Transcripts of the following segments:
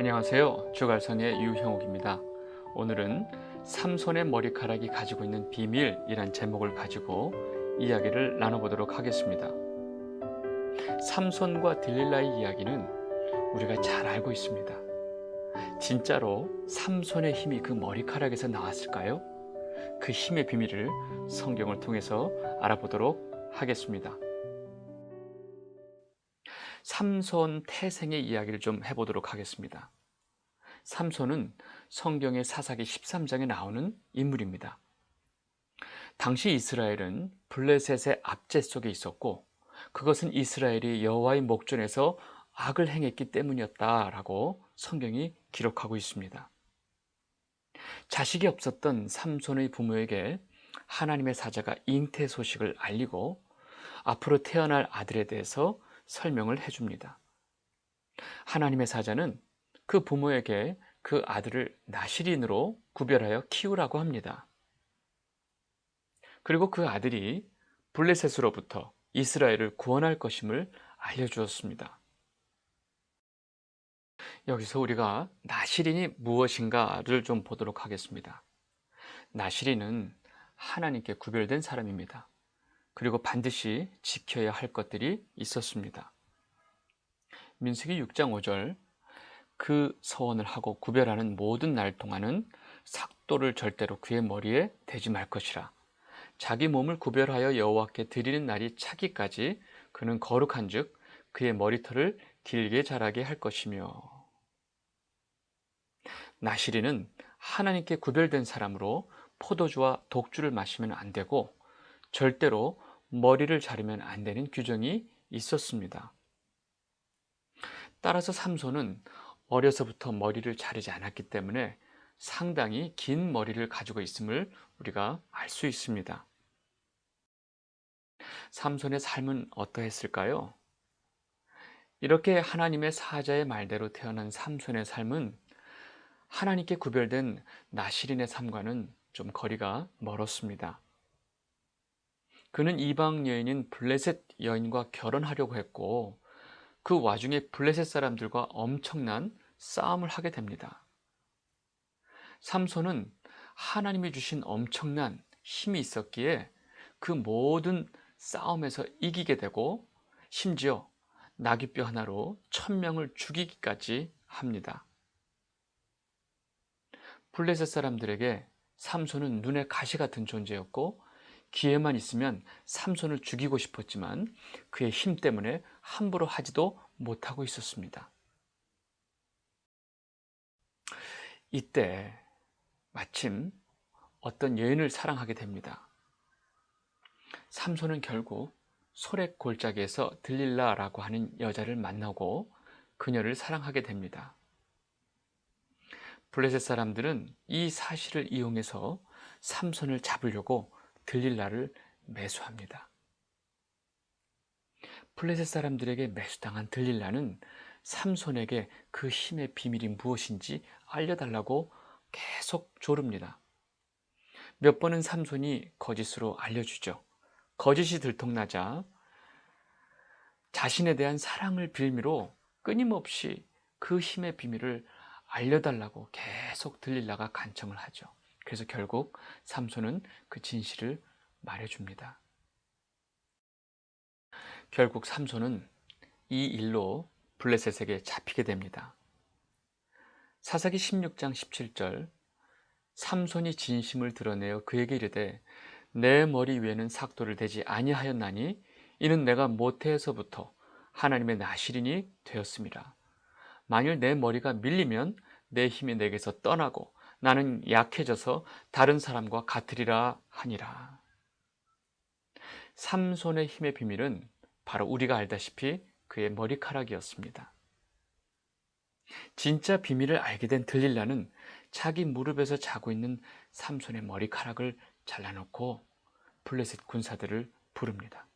안녕하세요. 주갈선의 유형욱입니다. 오늘은 삼손의 머리카락이 가지고 있는 비밀이란 제목을 가지고 이야기를 나눠보도록 하겠습니다. 삼손과 들릴라의 이야기는 우리가 잘 알고 있습니다. 진짜로 삼손의 힘이 그 머리카락에서 나왔을까요? 그 힘의 비밀을 성경을 통해서 알아보도록 하겠습니다. 삼손 태생의 이야기를 좀 해보도록 하겠습니다. 삼손은 성경의 사사기 13장에 나오는 인물입니다. 당시 이스라엘은 블레셋의 압제 속에 있었고 그것은 이스라엘이 여호와의 목전에서 악을 행했기 때문이었다라고 성경이 기록하고 있습니다. 자식이 없었던 삼손의 부모에게 하나님의 사자가 잉태 소식을 알리고 앞으로 태어날 아들에 대해서 설명을 해줍니다. 하나님의 사자는 그 부모에게 그 아들을 나실인으로 구별하여 키우라고 합니다. 그리고 그 아들이 블레셋으로부터 이스라엘을 구원할 것임을 알려주었습니다. 여기서 우리가 나실인이 무엇인가를 좀 보도록 하겠습니다. 나실인은 하나님께 구별된 사람입니다. 그리고 반드시 지켜야 할 것들이 있었습니다. 민수기 6장 5절 그 서원을 하고 구별하는 모든 날 동안은 삭도를 절대로 그의 머리에 대지 말 것이라. 자기 몸을 구별하여 여호와께 드리는 날이 차기까지 그는 거룩한 즉 그의 머리털을 길게 자라게 할 것이며. 나실인은 하나님께 구별된 사람으로 포도주와 독주를 마시면 안 되고 절대로 머리를 자르면 안 되는 규정이 있었습니다. 따라서 삼손은 어려서부터 머리를 자르지 않았기 때문에 상당히 긴 머리를 가지고 있음을 우리가 알 수 있습니다. 삼손의 삶은 어떠했을까요? 이렇게 하나님의 사자의 말대로 태어난 삼손의 삶은 하나님께 구별된 나실인의 삶과는 좀 거리가 멀었습니다. 그는 이방 여인인 블레셋 여인과 결혼하려고 했고 그 와중에 블레셋 사람들과 엄청난 싸움을 하게 됩니다. 삼손은 하나님이 주신 엄청난 힘이 있었기에 그 모든 싸움에서 이기게 되고 심지어 나귀뼈 하나로 1000명을 죽이기까지 합니다. 블레셋 사람들에게 삼손은 눈의 가시 같은 존재였고 기회만 있으면 삼손을 죽이고 싶었지만 그의 힘 때문에 함부로 하지도 못하고 있었습니다. 이때 마침 어떤 여인을 사랑하게 됩니다. 삼손은 결국 소렉 골짜기에서 들릴라라고 하는 여자를 만나고 그녀를 사랑하게 됩니다. 블레셋 사람들은 이 사실을 이용해서 삼손을 잡으려고 들릴라를 매수합니다. 블레셋 사람들에게 매수당한 들릴라는 삼손에게 그 힘의 비밀이 무엇인지 알려달라고 계속 조릅니다. 몇 번은 삼손이 거짓으로 알려주죠. 거짓이 들통나자 자신에 대한 사랑을 빌미로 끊임없이 그 힘의 비밀을 알려달라고 계속 들릴라가 간청을 하죠. 그래서 결국 삼손은 그 진실을 말해줍니다. 결국 삼손은 이 일로 블레셋에게 잡히게 됩니다. 사사기 16장 17절 삼손이 진심을 드러내어 그에게 이르되 내 머리 위에는 삭도를 대지 아니하였나니 이는 내가 모태에서부터 하나님의 나실인이 되었음이라. 만일 내 머리가 밀리면 내 힘이 내게서 떠나고 나는 약해져서 다른 사람과 같으리라 하니라. 삼손의 힘의 비밀은 바로 우리가 알다시피 그의 머리카락이었습니다. 진짜 비밀을 알게 된 들릴라는 자기 무릎에서 자고 있는 삼손의 머리카락을 잘라놓고 블레셋 군사들을 부릅니다.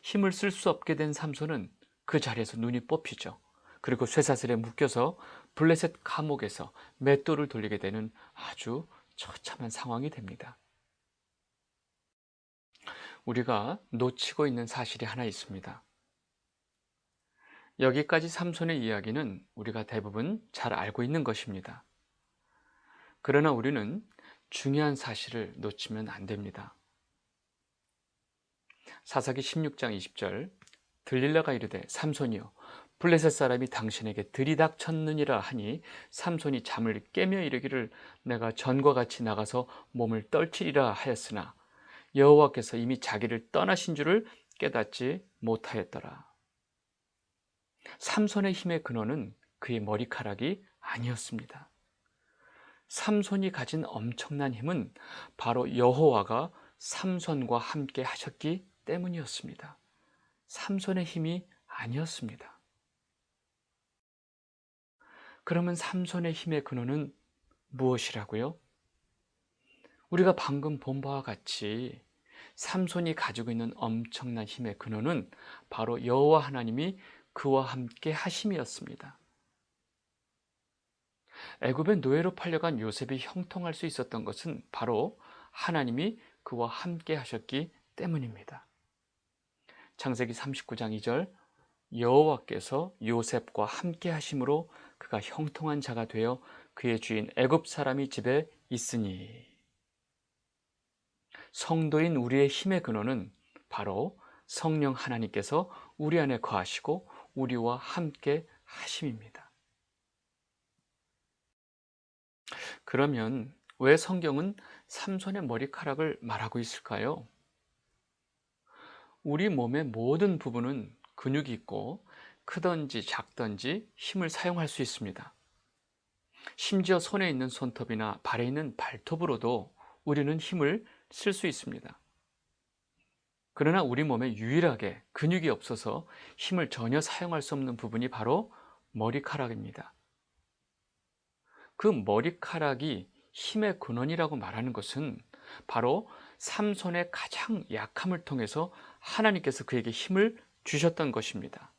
힘을 쓸 수 없게 된 삼손은 그 자리에서 눈이 뽑히죠. 그리고 쇠사슬에 묶여서 블레셋 감옥에서 맷돌을 돌리게 되는 아주 처참한 상황이 됩니다. 우리가 놓치고 있는 사실이 하나 있습니다. 여기까지 삼손의 이야기는 우리가 대부분 잘 알고 있는 것입니다. 그러나 우리는 중요한 사실을 놓치면 안 됩니다. 사사기 16장 20절, 들릴라가 이르되 삼손이여 블레셋 사람이 당신에게 들이닥쳤느니라 하니 삼손이 잠을 깨며 이르기를 내가 전과 같이 나가서 몸을 떨치리라 하였으나 여호와께서 이미 자기를 떠나신 줄을 깨닫지 못하였더라. 삼손의 힘의 근원은 그의 머리카락이 아니었습니다. 삼손이 가진 엄청난 힘은 바로 여호와가 삼손과 함께 하셨기 때문이었습니다. 삼손의 힘이 아니었습니다. 그러면 삼손의 힘의 근원은 무엇이라고요? 우리가 방금 본 바와 같이 삼손이 가지고 있는 엄청난 힘의 근원은 바로 여호와 하나님이 그와 함께 하심이었습니다. 애굽의 노예로 팔려간 요셉이 형통할 수 있었던 것은 바로 하나님이 그와 함께 하셨기 때문입니다. 창세기 39장 2절, 여호와께서 요셉과 함께 하심으로 그가 형통한 자가 되어 그의 주인 애굽 사람이 집에 있으니. 성도인 우리의 힘의 근원은 바로 성령 하나님께서 우리 안에 거하시고 우리와 함께 하심입니다. 그러면 왜 성경은 삼손의 머리카락을 말하고 있을까요? 우리 몸의 모든 부분은 근육이 있고 크든지 작든지 힘을 사용할 수 있습니다. 심지어 손에 있는 손톱이나 발에 있는 발톱으로도 우리는 힘을 쓸 수 있습니다. 그러나 우리 몸에 유일하게 근육이 없어서 힘을 전혀 사용할 수 없는 부분이 바로 머리카락입니다. 그 머리카락이 힘의 근원이라고 말하는 것은 바로 삼손의 가장 약함을 통해서 하나님께서 그에게 힘을 주셨던 것입니다.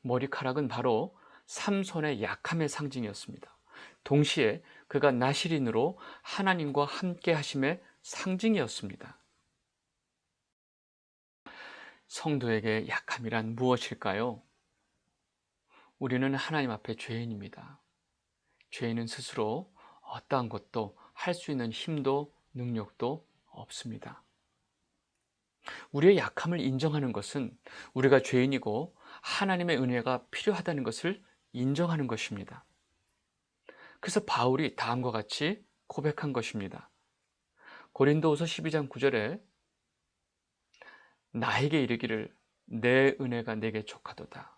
머리카락은 바로 삼손의 약함의 상징이었습니다. 동시에 그가 나실인으로 하나님과 함께 하심의 상징이었습니다. 성도에게 약함이란 무엇일까요? 우리는 하나님 앞에 죄인입니다. 죄인은 스스로 어떠한 것도 할 수 있는 힘도 능력도 없습니다. 우리의 약함을 인정하는 것은 우리가 죄인이고 하나님의 은혜가 필요하다는 것을 인정하는 것입니다. 그래서 바울이 다음과 같이 고백한 것입니다. 고린도후서 12장 9절에 나에게 이르기를 내 은혜가 내게 족하도다.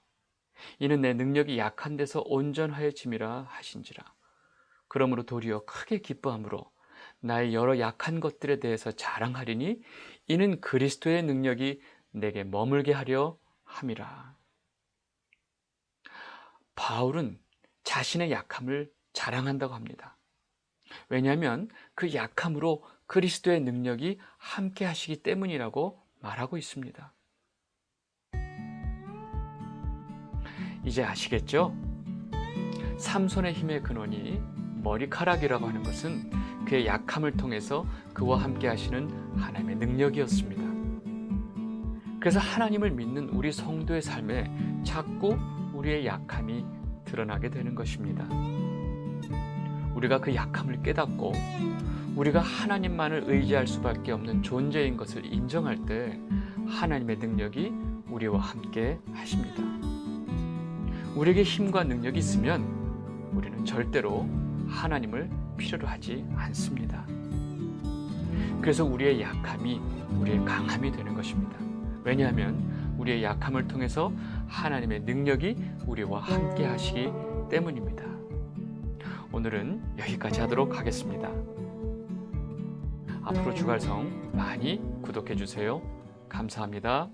이는 내 능력이 약한 데서 온전하여짐이라 하신지라. 그러므로 도리어 크게 기뻐함으로 나의 여러 약한 것들에 대해서 자랑하리니 이는 그리스도의 능력이 내게 머물게 하려 함이라. 바울은 자신의 약함을 자랑한다고 합니다. 왜냐하면 그 약함으로 그리스도의 능력이 함께 하시기 때문이라고 말하고 있습니다. 이제 아시겠죠? 삼손의 힘의 근원이 머리카락이라고 하는 것은 그의 약함을 통해서 그와 함께 하시는 하나님의 능력이었습니다. 그래서 하나님을 믿는 우리 성도의 삶에 자꾸 우리의 약함이 드러나게 되는 것입니다. 우리가 그 약함을 깨닫고 우리가 하나님만을 의지할 수밖에 없는 존재인 것을 인정할 때 하나님의 능력이 우리와 함께 하십니다. 우리에게 힘과 능력이 있으면 우리는 절대로 하나님을 필요로 하지 않습니다. 그래서 우리의 약함이 우리의 강함이 되는 것입니다. 왜냐하면 우리의 약함을 통해서 하나님의 능력이 우리와 함께 하시기 때문입니다. 오늘은 여기까지 하도록 하겠습니다. 앞으로 주갈성 많이 구독해 주세요. 감사합니다.